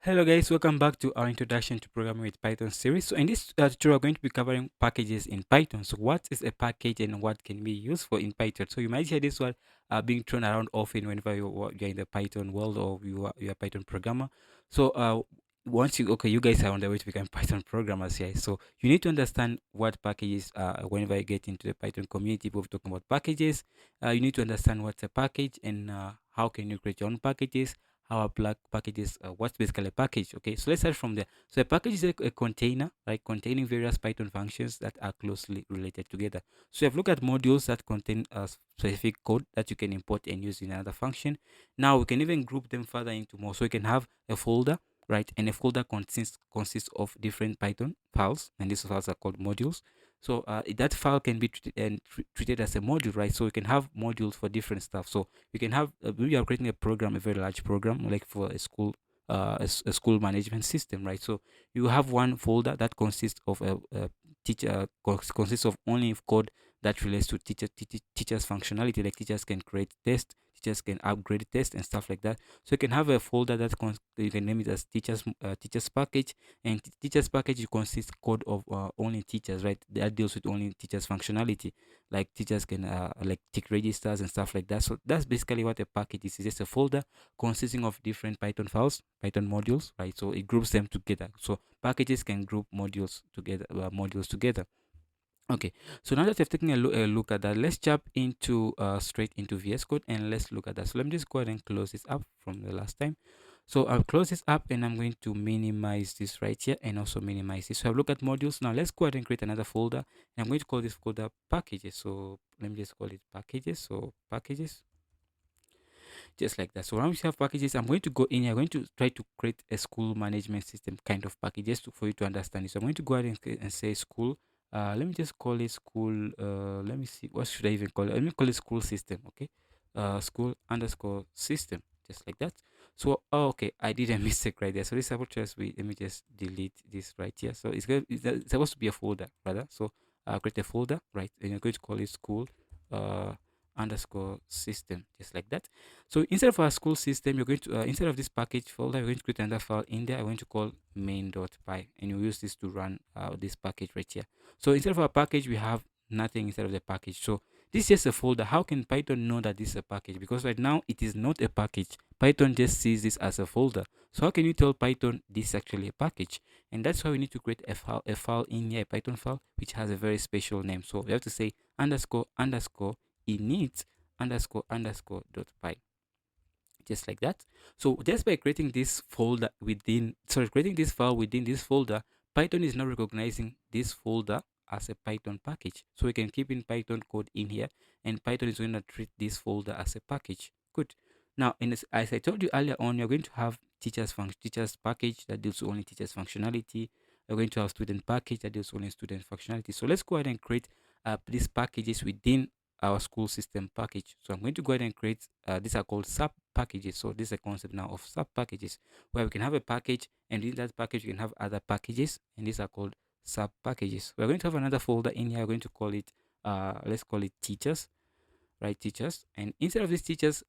Hello guys, welcome back to our introduction to programming with Python series. So in this tutorial, we're going to be covering packages in Python. So what is a package and what can be used for in Python? So you might hear this one being thrown around often whenever you're in the Python world or you're a Python programmer. So once you guys are on the way to become Python programmers here. So you need to understand what packages whenever you get into the Python community. We're talking about packages. You need to understand what's a package and how can you create your own packages, how a package is, what's basically a package. Okay, so let's start from there. So a package is a container, right, containing various Python functions that are closely related together. So if you look at modules that contain a specific code that you can import and use in another function. Now we can even group them further into more. So you can have a folder, right, and a folder consists of different Python files, and these files are called modules. So that file can be treated as a module, right? So you can have modules for different stuff. So you can have we are creating a program, a very large program, like for a school, a school management system, right? So you have one folder that consists of a teacher, consists of only code that relates to teachers functionality, like teachers can create tests, teachers can upgrade tests and stuff like that. So you can have a folder that you can name it as teachers package, and teachers package consists code of only teachers, right? That deals with only teachers functionality, like teachers can like tick registers and stuff like that. So that's basically what a package is. It's just a folder consisting of different Python files, Python modules, right? So it groups them together. So packages can group modules together. Okay, so now that we've taken a look at that, let's jump into straight into VS Code and let's look at that. So let me just go ahead and close this up from the last time. So I'll close this up and I'm going to minimize this right here and also minimize this. So I've looked at modules. Now let's go ahead and create another folder. And I'm going to call this folder packages. So let me just call it packages. So packages, just like that. So once you have packages, I'm going to go in here. I'm going to try to create a school management system kind of package for you to understand it. So I'm going to go ahead and say school. Let me just call it school. Let me see. What should I even call it? Let me call it school system. Okay. School underscore system. Just like that. So, oh, okay, I did a mistake right there. So this supposed to be, let me just delete this right here. So it's supposed to be a folder, rather. So create a folder, right? And you're going to call it school uh, underscore system, just like that. So instead of our school system, you're going to instead of this package folder, you're going to create another file in there. I'm going to call main.py, and you use this to run this package right here. So instead of our package, we have nothing inside of the package. So this is just a folder. How can Python know that this is a package? Because right now it is not a package. Python just sees this as a folder. So how can you tell Python this is actually a package? And that's why we need to create a file in here, a Python file, which has a very special name. So we have to say underscore underscore init underscore underscore dot py, just like that. So just by creating this folder within, sorry, creating this file within this folder, Python is now recognizing this folder as a Python package. So we can keep in Python code in here, and Python is going to treat this folder as a package. Good. Now, as I told you earlier on, you're going to have teachers package that deals with only teachers functionality. You're going to have student package that deals with only student functionality. So let's go ahead and create these packages within our school system package. So I'm going to go ahead and create these are called sub packages. So this is a concept now of sub packages, where we can have a package, and in that package we can have other packages, and these are called sub packages. We're going to have another folder in here. We're going to call it let's call it teachers, right? Teachers. And instead of this teachers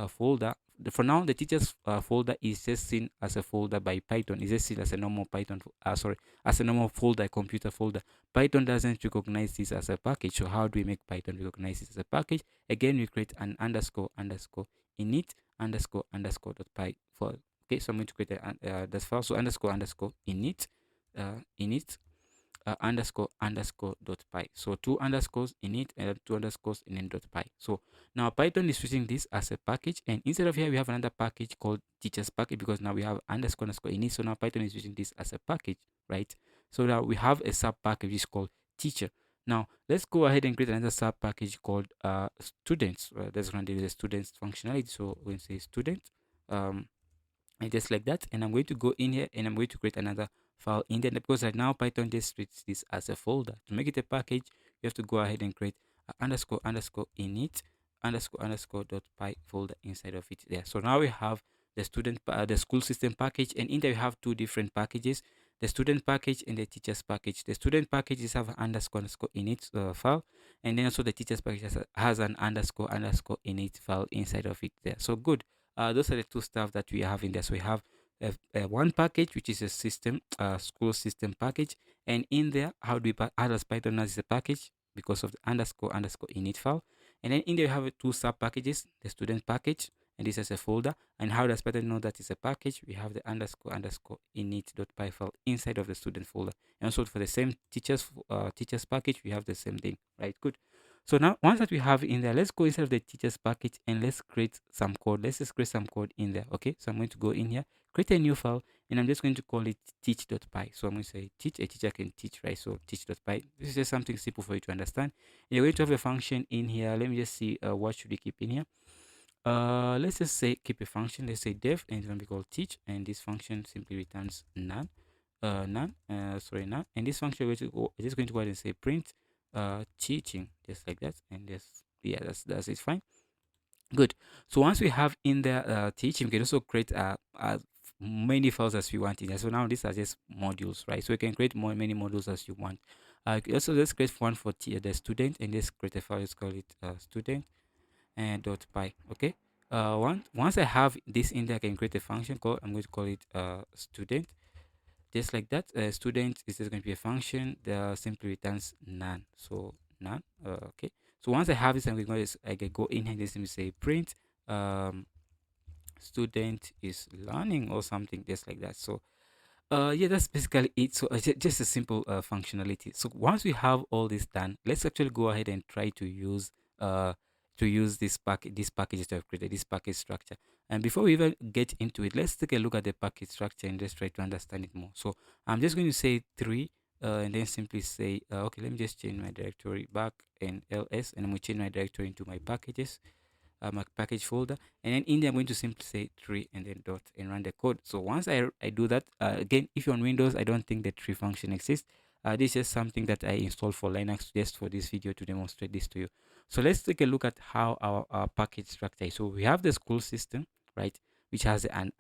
folder, for now the teachers folder is just seen as a folder by Python. It's just seen as a normal as a normal folder, computer folder. Python doesn't recognize this as a package. So how do we make Python recognize this as a package? Again, we create an underscore underscore init underscore underscore dot py for, okay. So I'm going to create this file. So underscore underscore init underscore underscore dot py. So two underscores in it and two underscores in dot py. So now Python is using this as a package, and instead of here we have another package called teachers package, because now we have underscore underscore in it. So now Python is using this as a package, right? So now we have a sub package is called teacher. Now let's go ahead and create another sub package called students. That's going to do the students functionality. So we'll say student. And just like that, and I'm going to go in here and I'm going to create another file in there, because right now Python just treats this as a folder. To make it a package, you have to go ahead and create underscore underscore init underscore underscore dot py folder inside of it there. So now we have the school system package, and in there we have two different packages: the student package and the teachers package. The student packages have an underscore underscore init file, and then also the teachers package has an underscore underscore init file inside of it there. So good. Those are the two stuff that we have in there. So we have one package, which is a system, school system package. And in there, how does Python know this is a package? Because of the underscore init file. And then in there, you have two sub packages, the student package, and this is a folder. And how does Python know that it's a package? We have the underscore init.py file inside of the student folder. And also for the same teachers package, we have the same thing, right? Good. So now once that we have in there, let's go inside of the teachers package and let's create some code. Let's just create some code in there. Okay, so I'm going to go in here, create a new file, and I'm just going to call it teach.py. So I'm going to say teach, a teacher can teach, right? So teach.py. This is just something simple for you to understand. And you're going to have a function in here. Let me just see what should we keep in here. Let's just say keep a function. Let's say def, and it's going to be called teach, and this function simply returns none. None. And this function is just going to go ahead and say print teaching, just like that. And just, yeah, that's it. Fine. Good. So once we have in there teaching, we can also create many files as we want in there. So now these are just modules, right? So you can create many modules as you want. Also, let's create one for the student, and let's create a file. Let's call it student and .py. Okay. Once I have this in there, I can create a function called, I'm going to call it student, just like that. Student is just going to be a function that simply returns none. So none. Okay. So once I have this, I'm going to I can go in here and just say print student is learning or something, just like that. So yeah, that's basically it. So just a simple functionality. So once we have all this done, let's actually go ahead and try to use this package that I've created, this package structure. And before we even get into it, let's take a look at the package structure and just try to understand it more. So I'm just going to say 3 and then simply say okay, let me just change my directory back in ls, and I'm going to change my directory into my packages, my package folder. And then in there, I'm going to simply say tree and then dot and run the code. So once I do that, again, if you're on Windows, I don't think the tree function exists. This is something that I installed for Linux just for this video to demonstrate this to you. So let's take a look at how our package structure is. So we have the school system, right, which has an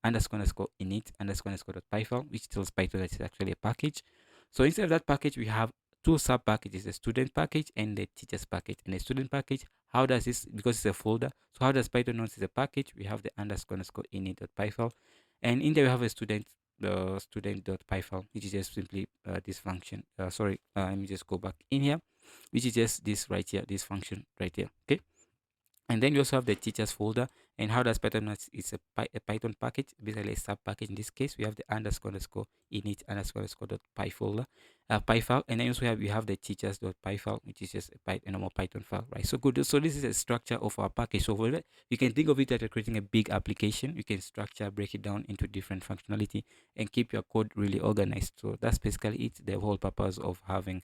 underscore init underscore dot py file, which tells Python that it's actually a package. So instead of that package, we have two sub packages, the student package and the teachers package. And the student package, how does this, because it's a folder, so how does Python know it's a package? We have the underscore init.py file, and in there we have a the student.py file, which is just simply this function. Let me just go back in here, which is just this right here, this function right here. Okay. And then you also have the teachers folder. And how does Python know it's a Python package, basically a sub package? In this case, we have the underscore init underscore dot py folder, py file. And then also we have the teachers dot py file, which is just a normal Python file, right? So good. So this is a structure of our package. So for that, you can think of it as you're creating a big application. You can break it down into different functionality, and keep your code really organized. So that's basically it, the whole purpose of having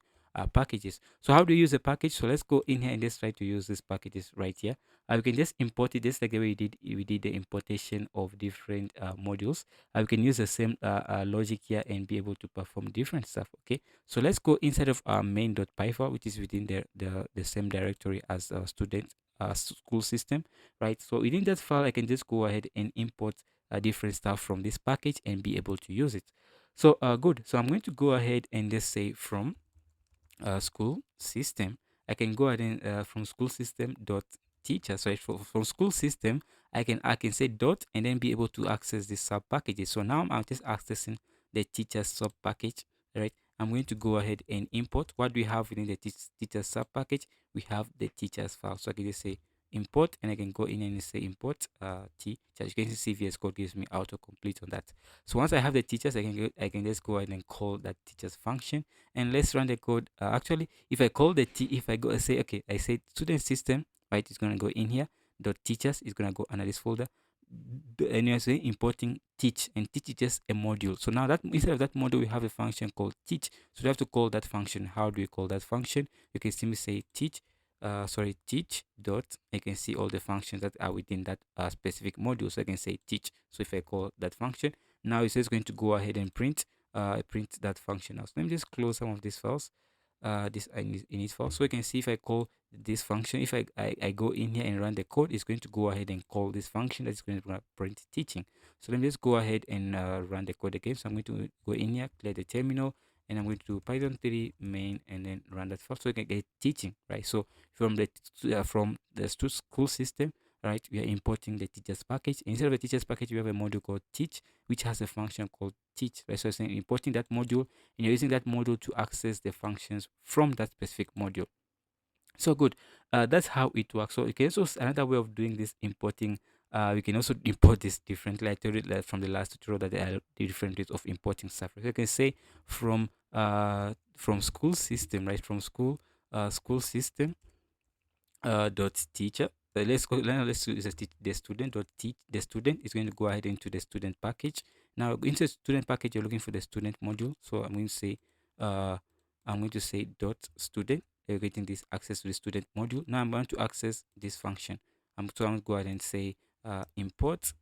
packages. So how do you use a package? So let's go in here and let's try to use these packages right here. We can just import it just like the way we did the importation of different modules. We can use the same logic here and be able to perform different stuff. Okay, so let's go inside of our main.py file, which is within the same directory as student school system, right? So within that file, I can just go ahead and import different stuff from this package and be able to use it. So good. So I'm going to go ahead and just say from school system, I can go ahead and from school system dot teacher. So from school system, I can say dot and then be able to access the sub packages. So now I'm just accessing the teacher sub package, right? I'm going to go ahead and import what we have within the teacher sub package. We have the teachers file. So I can just say import, and I can go in and say import teacher. You can see VS Code gives me autocomplete on that. So once I have the teachers, I can just go ahead and call that teachers function, and let's run the code. Actually, if I call if I go say okay, I say student system, right? It's gonna go in here. Dot teachers is gonna go under this folder. And you're saying importing teach, and teach is just a module. So now that instead of that module, we have a function called teach. So we have to call that function. How do we call that function? You can simply say teach. Teach dot. I can see all the functions that are within that specific module. So I can say teach. So if I call that function, now it's just going to go ahead and print that function out. So let me just close some of these files, this init file. So you can see if I call this function, if I go in here and run the code, it's going to go ahead and call this function that's going to print teaching. So let me just go ahead and run the code again. So I'm going to go in here, clear the terminal, and I'm going to do Python 3 main and then run that file so you can get teaching, right? So from the school system, right? We are importing the teachers package. Instead of the teachers package, we have a module called teach, which has a function called teach, right? So it's importing that module, and you're using that module to access the functions from that specific module. So good. That's how it works. So you can also another way of doing this importing. We can also import this differently. I told you that from the last tutorial that there are different ways of importing stuff. So you can say from school system, right? From school system dot teacher. Let's go. Let's use the student dot teach. The student is going to go ahead into the student package. Now into the student package, you're looking for the student module. So uh I'm going to say dot student. You're getting this access to the student module. Now I'm going to access this function. So I'm going to go ahead and say import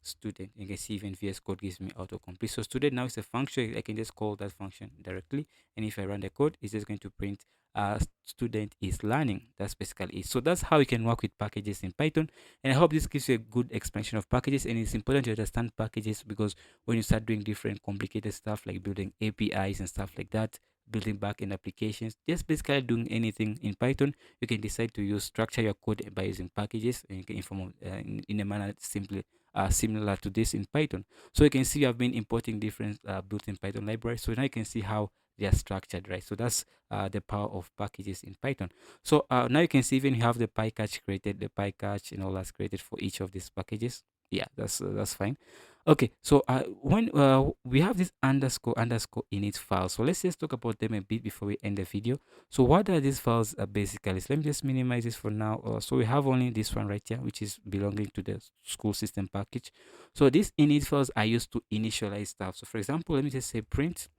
student. You can see even VS Code gives me autocomplete. So student now is a function. I can just call that function directly, and if I run the code, it's just going to print student is learning. That's basically it. So that's how you can work with packages in Python, and I hope this gives you a good explanation of packages. And it's important to understand packages, because when you start doing different complicated stuff like building APIs and stuff like that, building backend applications, just basically doing anything in Python, you can decide to use structure your code by using packages, and you can inform in a manner simply similar to this in Python. So you can see I've been importing different built-in Python libraries. So now you can see how they are structured, right? So that's the power of packages in Python. So now you can see even you have the PyCatch created, the PyCatch and all that's created for each of these packages. Yeah, that's fine. Okay, so when we have this underscore init file, so let's just talk about them a bit before we end the video. So what are these files basically? So let me just minimize this for now. So we have only this one right here, which is belonging to the school system package. So these init files are used to initialize stuff. So for example, let me just say print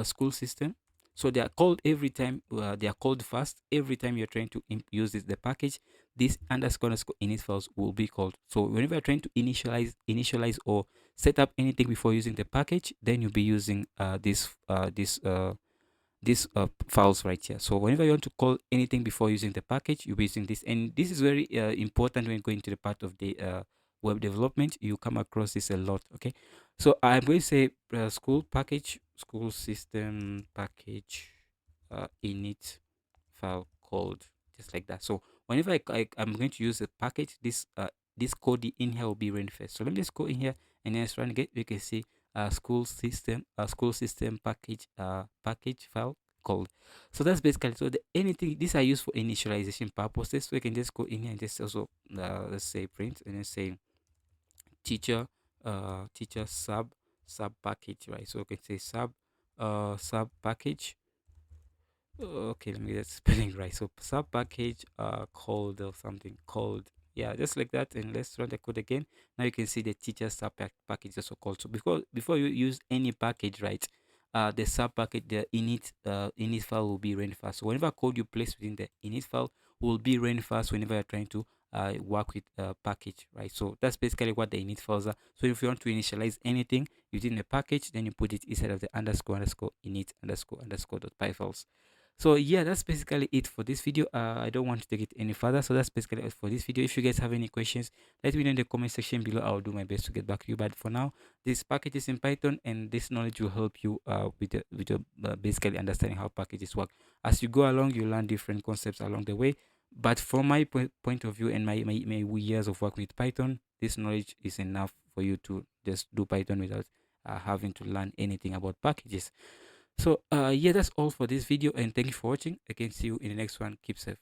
school system. So they are called every time. They are called first every time you're trying to use the package. This underscore init files will be called. So whenever you're trying to initialize or set up anything before using the package, then you'll be using these files right here. So whenever you want to call anything before using the package, you'll be using this, and this is very important when going to the part of the web development. You come across this a lot. Okay, so I'm going to say school system package init file called, just like that. So whenever I'm going to use a package, this code in here will be ran first. So let me just go in here and then just run again. You can see school system package file called. So that's basically, so anything, these are used for initialization purposes. So you can just go in here and just also let's say print and then say teacher sub package, right? So you can say sub package. Okay, let me get spelling right. So sub package called or something called, yeah, just like that. And let's run the code again. Now you can see the teacher sub package is also called. So before you use any package, right, the sub package, the init file will be ran fast. So whenever code you place within the init file will be ran fast whenever you're trying to work with a package, right? So that's basically what the init files are. So if you want to initialize anything using a package, then you put it inside of the underscore init underscore dot py files. So yeah, that's basically it for this video. I don't want to take it any further, so that's basically it for this video. If you guys have any questions, let me know in the comment section below. I'll do my best to get back to you. But for now, this package is in Python, and this knowledge will help you basically understanding how packages work. As you go along, you learn different concepts along the way. But from my point of view and my years of working with Python, this knowledge is enough for you to just do Python without having to learn anything about packages. So yeah, that's all for this video, and thank you for watching. I can see you in the next one. Keep safe.